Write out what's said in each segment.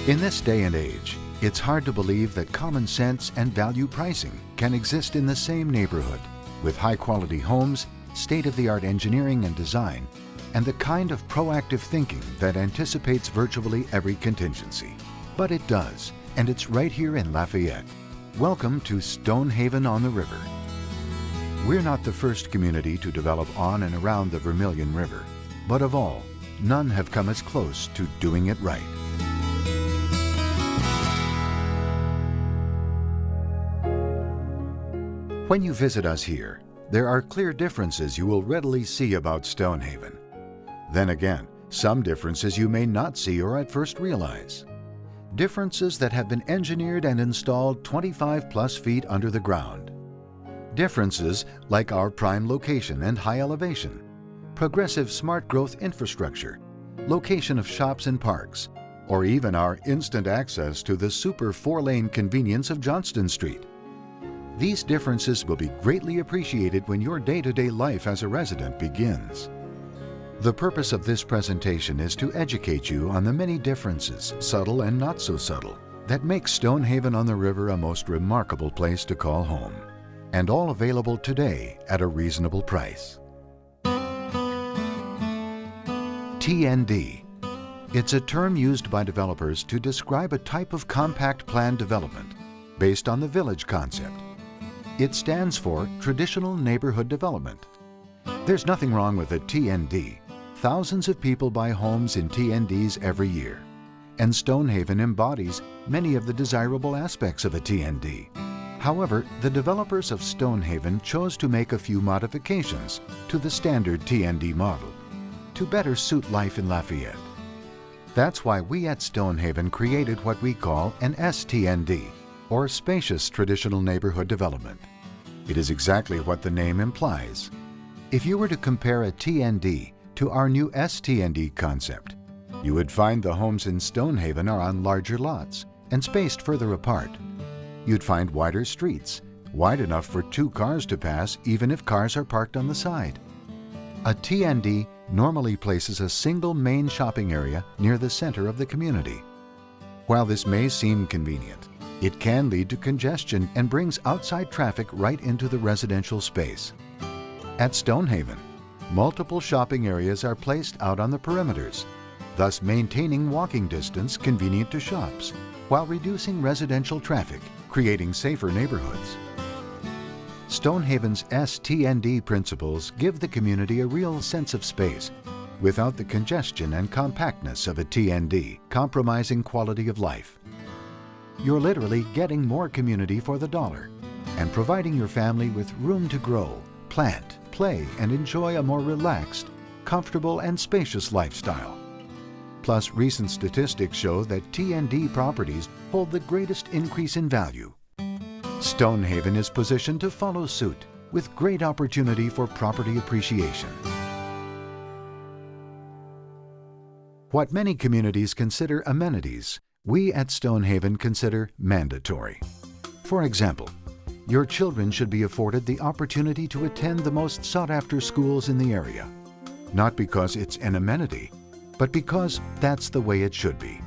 In this day and age, it's hard to believe that common sense and value pricing can exist in the same neighborhood, with high-quality homes, state-of-the-art engineering and design, and the kind of proactive thinking that anticipates virtually every contingency. But it does, and it's right here in Lafayette. Welcome to Stonehaven on the River. We're not the first community to develop on and around the Vermilion River, but of all, none have come as close to doing it right. When you visit us here, there are clear differences you will readily see about Stonehaven. Then again, some differences you may not see or at first realize. Differences that have been engineered and installed 25+ feet under the ground. Differences like our prime location and high elevation, progressive smart growth infrastructure, location of shops and parks, or even our instant access to the super 4-lane convenience of Johnston Street. These differences will be greatly appreciated when your day-to-day life as a resident begins. The purpose of this presentation is to educate you on the many differences, subtle and not so subtle, that make Stonehaven on the River a most remarkable place to call home, and all available today at a reasonable price. TND. It's a term used by developers to describe a type of compact plan development based on the village concept. It stands for Traditional Neighborhood Development. There's nothing wrong with a TND. Thousands of people buy homes in TNDs every year, and Stonehaven embodies many of the desirable aspects of a TND. However, the developers of Stonehaven chose to make a few modifications to the standard TND model to better suit life in Lafayette. That's why we at Stonehaven created what we call an STND, or Spacious Traditional Neighborhood Development. It is exactly what the name implies. If you were to compare a TND to our new STND concept, you would find the homes in Stonehaven are on larger lots and spaced further apart. You'd find wider streets, wide enough for 2 cars to pass even if cars are parked on the side. A TND normally places a single main shopping area near the center of the community. While this may seem convenient, it can lead to congestion and brings outside traffic right into the residential space. At Stonehaven, multiple shopping areas are placed out on the perimeters, thus maintaining walking distance convenient to shops, while reducing residential traffic, creating safer neighborhoods. Stonehaven's STND principles give the community a real sense of space, without the congestion and compactness of a TND, compromising quality of life. You're literally getting more community for the dollar and providing your family with room to grow, plant, play, and enjoy a more relaxed, comfortable, and spacious lifestyle. Plus, recent statistics show that TND properties hold the greatest increase in value. Stonehaven is positioned to follow suit with great opportunity for property appreciation. What many communities consider amenities, we at Stonehaven consider mandatory. For example, your children should be afforded the opportunity to attend the most sought-after schools in the area, not because it's an amenity, but because that's the way it should be.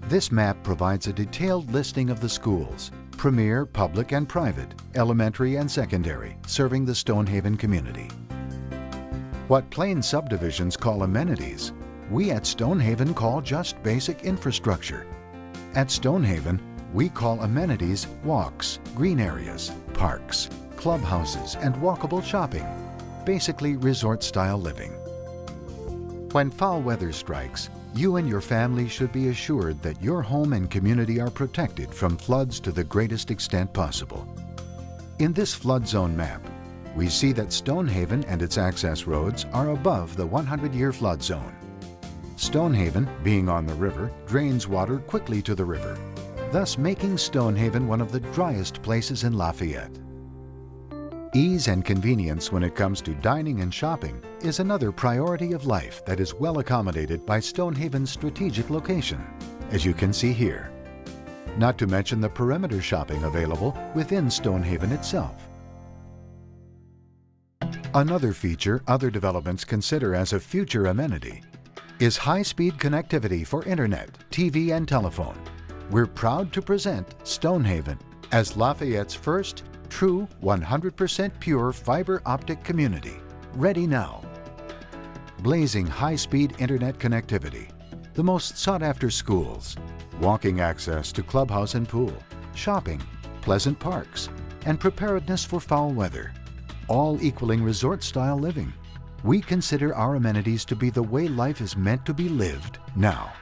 This map provides a detailed listing of the schools, premier, public and private, elementary and secondary, serving the Stonehaven community. What plain subdivisions call amenities, we at Stonehaven call just basic infrastructure. At Stonehaven, we call amenities walks, green areas, parks, clubhouses, and walkable shopping, basically resort-style living. When foul weather strikes, you and your family should be assured that your home and community are protected from floods to the greatest extent possible. In this flood zone map, we see that Stonehaven and its access roads are above the 100-year flood zone. Stonehaven, being on the river, drains water quickly to the river, thus making Stonehaven one of the driest places in Lafayette. Ease and convenience when it comes to dining and shopping is another priority of life that is well accommodated by Stonehaven's strategic location, as you can see here. Not to mention the perimeter shopping available within Stonehaven itself. Another feature other developments consider as a future amenity is high-speed connectivity for internet, TV, and telephone. We're proud to present Stonehaven as Lafayette's first true 100% pure fiber optic community. Ready now. Blazing high-speed internet connectivity, the most sought-after schools, walking access to clubhouse and pool, shopping, pleasant parks, and preparedness for foul weather, all equaling resort-style living. We consider our amenities to be the way life is meant to be lived now.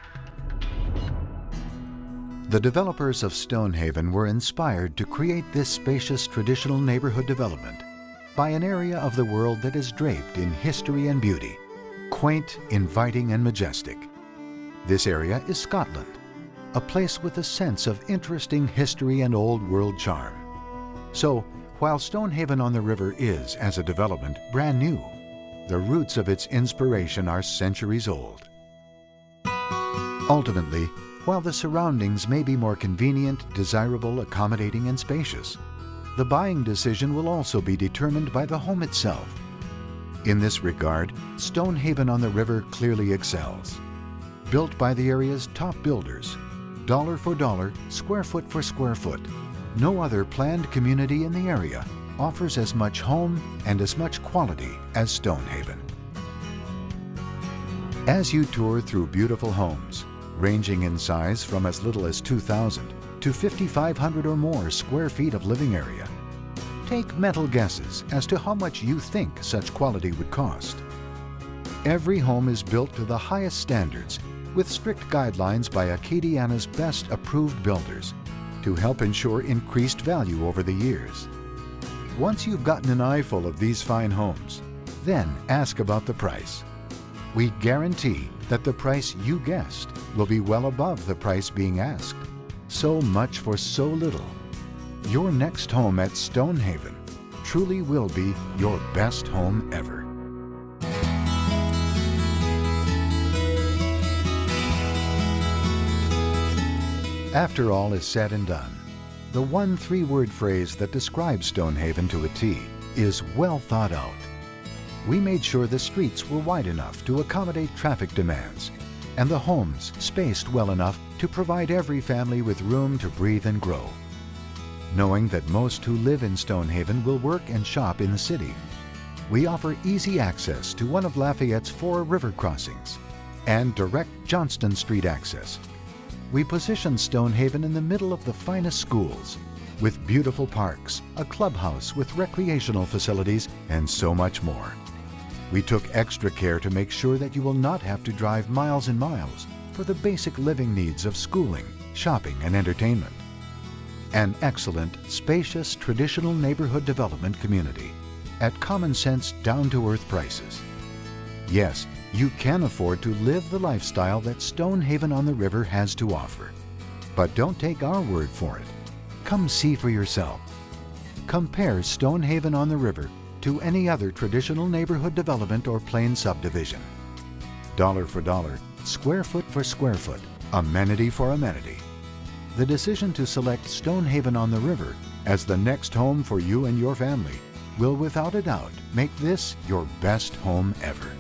The developers of Stonehaven were inspired to create this spacious traditional neighborhood development by an area of the world that is draped in history and beauty, quaint, inviting, and majestic. This area is Scotland, a place with a sense of interesting history and old world charm. So, while Stonehaven on the River is, as a development, brand new, the roots of its inspiration are centuries old. Ultimately, while the surroundings may be more convenient, desirable, accommodating, and spacious, the buying decision will also be determined by the home itself. In this regard, Stonehaven on the River clearly excels. Built by the area's top builders, dollar for dollar, square foot for square foot, no other planned community in the area offers as much home and as much quality as Stonehaven. As you tour through beautiful homes, ranging in size from as little as 2,000 to 5,500 or more square feet of living area, take mental guesses as to how much you think such quality would cost. Every home is built to the highest standards with strict guidelines by Acadiana's best approved builders to help ensure increased value over the years. Once you've gotten an eyeful of these fine homes, then ask about the price. We guarantee that the price you guessed will be well above the price being asked. So much for so little. Your next home at Stonehaven truly will be your best home ever. After all is said and done, the one three-word phrase that describes Stonehaven to a T is well thought out. We made sure the streets were wide enough to accommodate traffic demands, and the homes spaced well enough to provide every family with room to breathe and grow. Knowing that most who live in Stonehaven will work and shop in the city, we offer easy access to one of Lafayette's 4 river crossings and direct Johnston Street access. We position Stonehaven in the middle of the finest schools, with beautiful parks, a clubhouse with recreational facilities, and so much more. We took extra care to make sure that you will not have to drive miles and miles for the basic living needs of schooling, shopping, and entertainment. An excellent, spacious, traditional neighborhood development community at common-sense, down-to-earth prices. Yes, you can afford to live the lifestyle that Stonehaven on the River has to offer. But don't take our word for it. Come see for yourself. Compare Stonehaven on the River to any other traditional neighborhood development or plain subdivision. Dollar for dollar, square foot for square foot, amenity for amenity. The decision to select Stonehaven on the River as the next home for you and your family will without a doubt make this your best home ever.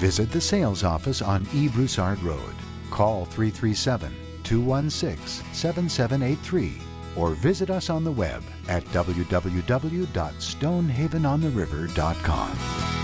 Visit the sales office on E. Broussard Road. Call 337-216-7783 or visit us on the web at www.stonehavenontheriver.com.